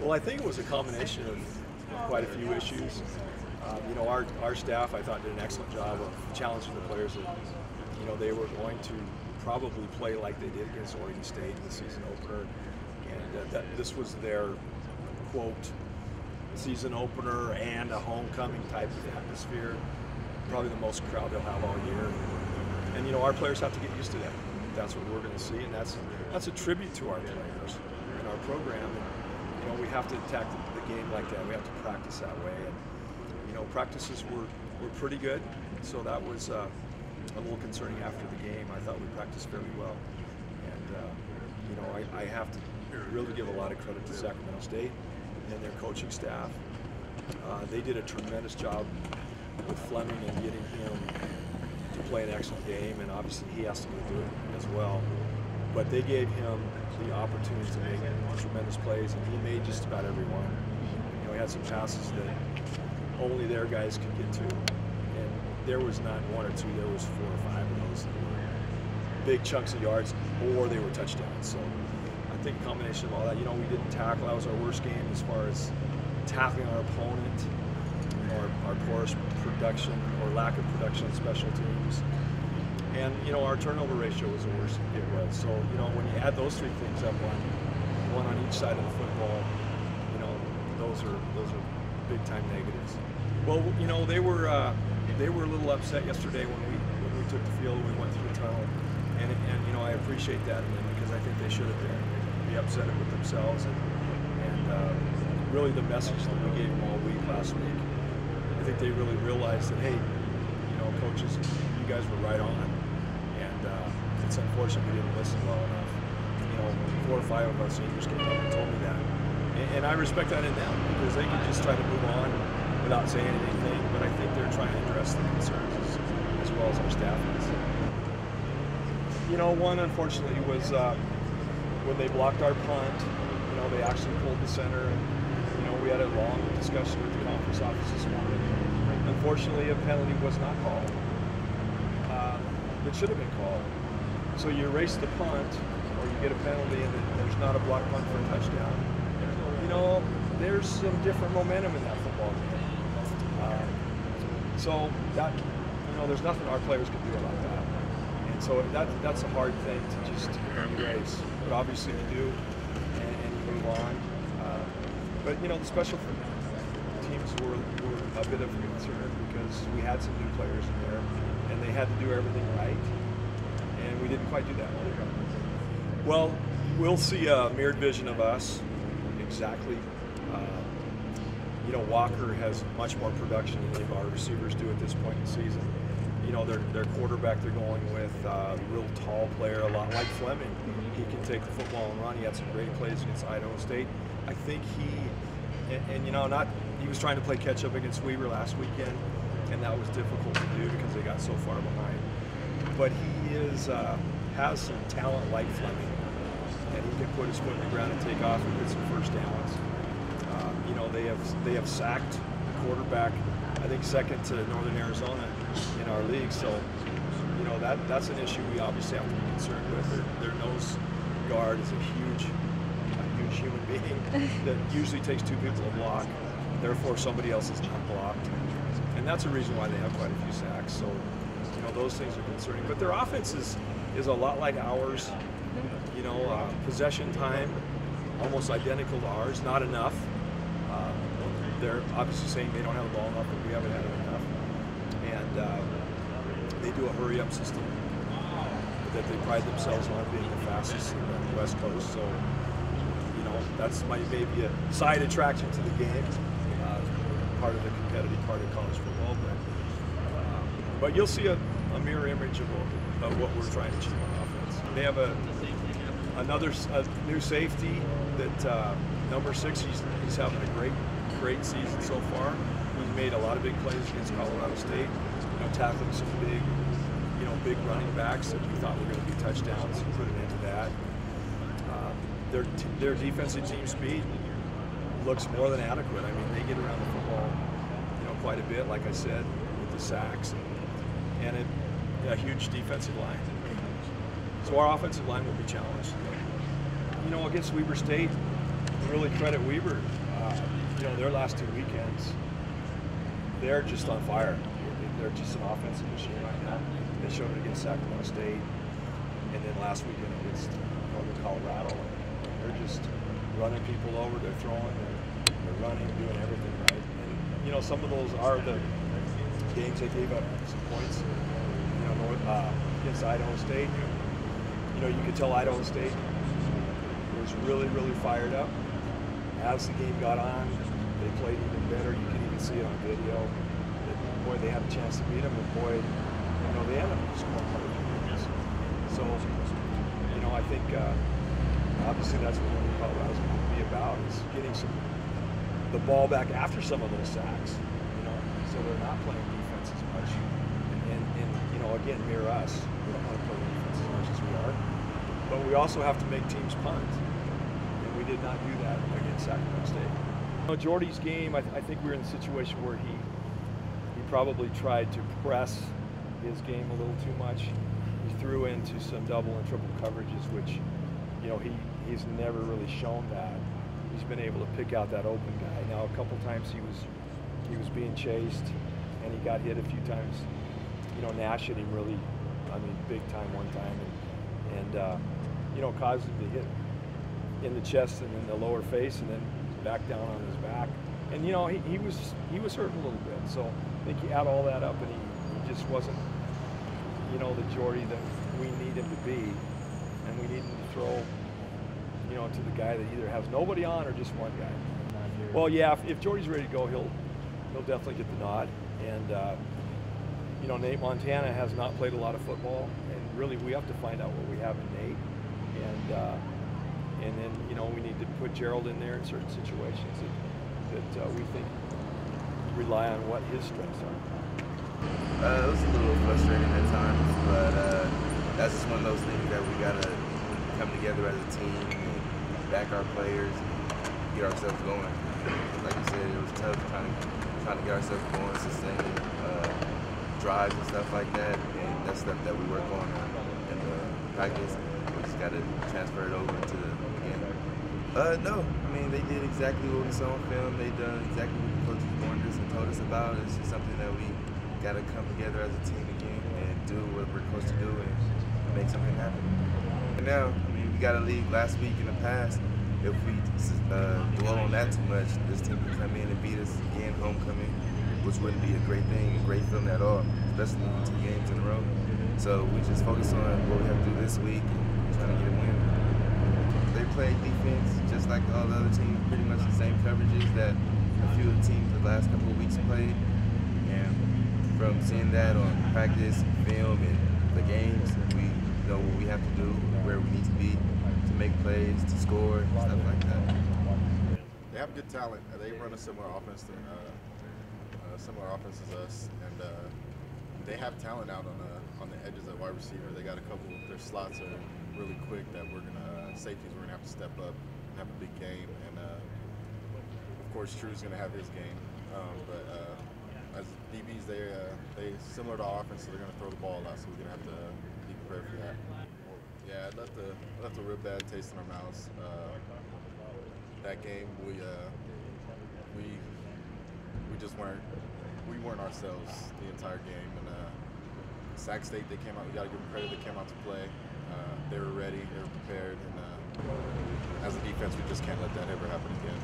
Well, I think it was a combination of quite a few issues. You know, our staff, I thought, did an excellent job of challenging the players that, you know, they were going to probably play like they did against Oregon State in the season opener, and that this was their, quote, season opener and a homecoming type of atmosphere. Probably the most crowd they'll have all year. And you know, our players have to get used to that. That's what we're going to see, and that's a tribute to our players and our program. And, you know, we have to attack the game like that. We have to practice that way. And you know, practices were pretty good, so that was a little concerning after the game. I thought we practiced fairly well, and you know, I have to really give a lot of credit to Sacramento State and their coaching staff. They did a tremendous job with Fleming and getting him to play an excellent game, and obviously he has to go do it as well. But they gave him the opportunity to make tremendous plays, and he made just about every one. You know, he had some passes that only their guys could get to, and there was not one or two, there was 4 or 5 of those that were big chunks of yards, or they were touchdowns. So I think a combination of all that. You know, we didn't tackle. That was our worst game as far as tackling our opponent, our poorest production or lack of production in special teams. And you know, our turnover ratio was the worst it was. So you know, when you add those 3 things up, one on each side of the football, you know, those are big time negatives. Well, you know, they were a little upset yesterday when we took the field and we went through the tunnel, and you know, I appreciate that in them because I think they should have been upset with themselves, and really the message that we gave them all week last week. I think they really realized that, hey, you know, coaches, you guys were right on, and it's unfortunate we didn't listen well enough. You know, 4 or 5 of our seniors came up and told me that, and I respect that in them because they could just try to move on without saying anything, but I think they're trying to address the concerns as well as our staff is. You know, one unfortunately was when they blocked our punt. You know, they actually pulled the center, and you know, we had a long discussion with the conference office this morning. Unfortunately, a penalty was not called. It should have been called. So you erase the punt, or you get a penalty, and there's not a block punt for a touchdown. You know, there's some different momentum in that football game. So that, you know, there's nothing our players can do about that. And so that's a hard thing to just erase. But obviously you do, and you move on. But you know, the special teams were a bit of a concern because we had some new players in there, and they had to do everything right, and we didn't quite do that well. Well, we'll see a mirrored vision of us, exactly. You know, Walker has much more production than any of our receivers do at this point in the season. You know, their quarterback they're going with, real tall player, a lot like Fleming. He can take the football and run. He had some great plays against Idaho State. I think and you know, he was trying to play catch up against Weaver last weekend, and that was difficult to do because they got so far behind. But he has some talent like Fleming, and he can put his foot in the ground and take off and get some first downs. You know, they have sacked the quarterback, I think second to Northern Arizona in our league. So, you know, that's an issue we obviously have to be concerned with. Their nose guard is a huge human being that usually takes 2 people to block. Therefore, somebody else is not blocked, and that's a reason why they have quite a few sacks. So, you know, those things are concerning. But their offense is a lot like ours. You know, possession time almost identical to ours. Not enough. They're obviously saying they don't have the ball enough, but we haven't had it enough. And they do a hurry-up system that they pride themselves on being the fastest in the West Coast. So, you know, that's maybe a side attraction to the game, part of the competitive part of college football. But you'll see a mirror image of what we're trying to achieve on offense. They have a new safety that number 6. He's having a great season so far. He's made a lot of big plays against Colorado State. You know, tackling some big running backs that we thought were going to be touchdowns and put it into that. Their defensive team speed looks more than adequate. I mean, they get around the football, you know, quite a bit, like I said, with the sacks and a huge defensive line. So our offensive line will be challenged. You know, against Weber State, really credit Weber. You know, their last 2 weekends, they're just on fire. They're just an offensive machine right now. They showed it against Sacramento State, and then last weekend against Northern Colorado. They're just running people over. They're throwing. They're running, doing everything right. And you know, some of those are the games they gave up some points. You know, against Idaho State. You know, you could tell Idaho State was really, really fired up. As the game got on, they played even better. You can even see it on video. That, boy, they had a chance to beat them, and boy, you know, they ended up scoring quite a few points. So, you know, I think obviously that's what Northern Colorado's going to be about, is getting the ball back after some of those sacks. You know, so they're not playing defense as much. And you know, again, mirror us. We don't want to play defense as much as we are, but we also have to make teams punt. We did not do that against Sacramento State. You know, Jordy's game, I think we were in a situation where he probably tried to press his game a little too much. He threw into some double and triple coverages, which, you know, he's never really shown that. He's been able to pick out that open guy. Now, a couple times he was being chased, and he got hit a few times. You know, Nash hit him really, I mean, big time one time, and you know, caused him to hit in the chest and in the lower face, and then back down on his back. And you know, he was hurt a little bit. So I think you add all that up, and he just wasn't, you know, the Jordy that we need him to be, and we need him to throw, you know, to the guy that either has nobody on or just one guy. Well, yeah, if Jordy's ready to go, he'll definitely get the nod. And you know, Nate Montana has not played a lot of football, and really we have to find out what we have in Nate. And then, you know, we need to put Gerald in there in certain situations that we think rely on what his strengths are. It was a little frustrating at times, but that's just one of those things that we gotta come together as a team and back our players and get ourselves going. Like you said, it was tough trying to get ourselves going, sustaining drives and stuff like that, and that's stuff that we work on in the practice. We just gotta transfer it over into the game. No, I mean, they did exactly what we saw on film. They done exactly what the coaches warned us and told us about. It's just something that we got to come together as a team again and do what we're supposed to do and make something happen. And now, I mean, we got a league last week in the past. If we dwell on that too much, this team can come in and beat us again, homecoming, which wouldn't be a great thing, a great feeling at all, especially 2 games in a row. So we just focus on what we have to do this week and trying to get a win. They play defense just like all the other teams, pretty much the same coverages that a few of the teams the last couple of weeks played. And from seeing that on practice, film, and the games, we know what we have to do, where we need to be to make plays, to score, stuff like that. They have good talent. They run a similar offense to as us, and they have talent out on the edges at wide receiver. They got a couple. Their slots are really quick that safeties we're gonna have to step up and have a big game, and of course True's gonna have his game. But as DBs, they similar to our offense, so they're gonna throw the ball a lot, so we're gonna have to be prepared for that. Yeah, it left a real bad taste in our mouths. That game, we just weren't ourselves the entire game, and Sac State, they came out. We got to give them credit. They came out to play. They were ready. They were prepared, and as a defense, we just can't let that ever happen again.